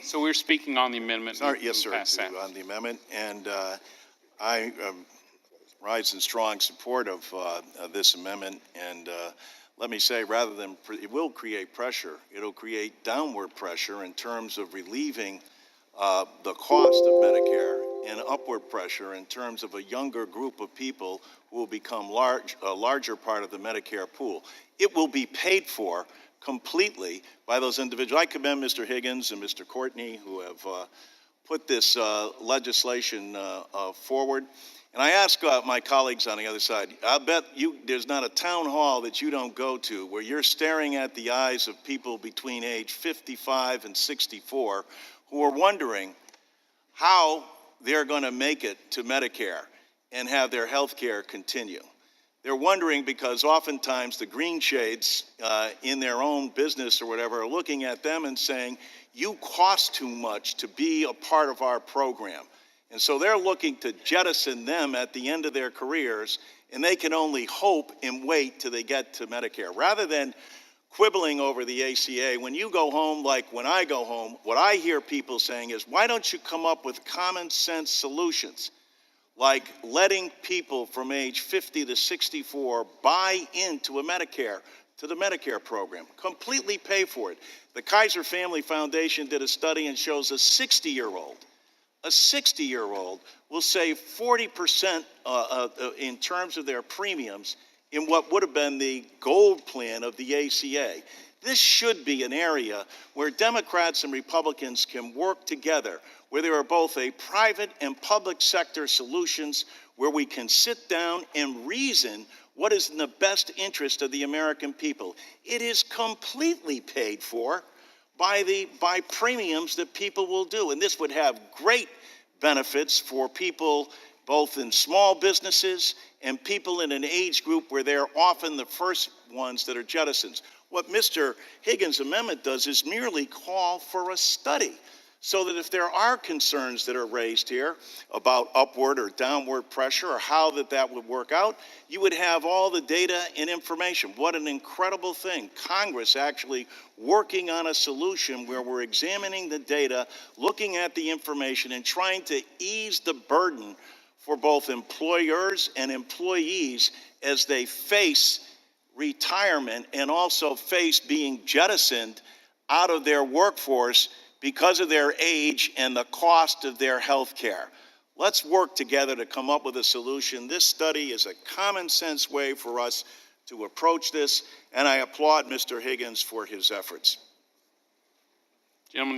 So we're speaking on the amendment. Sorry, yes, sir, Pass that. on the amendment, and I rise in strong support of this amendment, and let me say, rather than, it will create pressure, it'll create downward pressure in terms of relieving the cost of Medicare and upward pressure in terms of a younger group of people who will become a larger part of the Medicare pool. It will be paid for completely by those individuals. I commend Mr. Higgins and Mr. Courtney, who have put this legislation forward. And I ask my colleagues on the other side, I bet there's not a town hall that you don't go to where you're staring at the eyes of people between age 55 and 64 who are wondering how they're going to make it to Medicare and have their health care continue. They're wondering because oftentimes the green shades in their own business or whatever are looking at them and saying, you cost too much to be a part of our program. And so they're looking to jettison them at the end of their careers, and they can only hope and wait till they get to Medicare. Rather than quibbling over the ACA, when you go home, like when I go home, what I hear people saying is, why don't you come up with common sense solutions? Like letting people from age 50 to 64 buy into the Medicare program, completely pay for it. The Kaiser Family Foundation did a study and shows a 60-year-old will save 40% in terms of their premiums in what would have been the gold plan of the ACA. This should be an area where Democrats and Republicans can work together, where there are both a private and public sector solutions, where we can sit down and reason what is in the best interest of the American people. It is completely paid for by premiums that people will do. And this would have great benefits for people both in small businesses and people in an age group where they're often the first ones that are jettisoned. What Mr. Higgins' amendment does is merely call for a study so that if there are concerns that are raised here about upward or downward pressure or how that would work out, you would have all the data and information. What an incredible thing. Congress actually working on a solution where we're examining the data, looking at the information, and trying to ease the burden for both employers and employees as they face retirement and also face being jettisoned out of their workforce because of their age and the cost of their health care. Let's work together to come up with a solution. This study is a common sense way for us to approach this, and I applaud Mr. Higgins for his efforts. Gentlemen.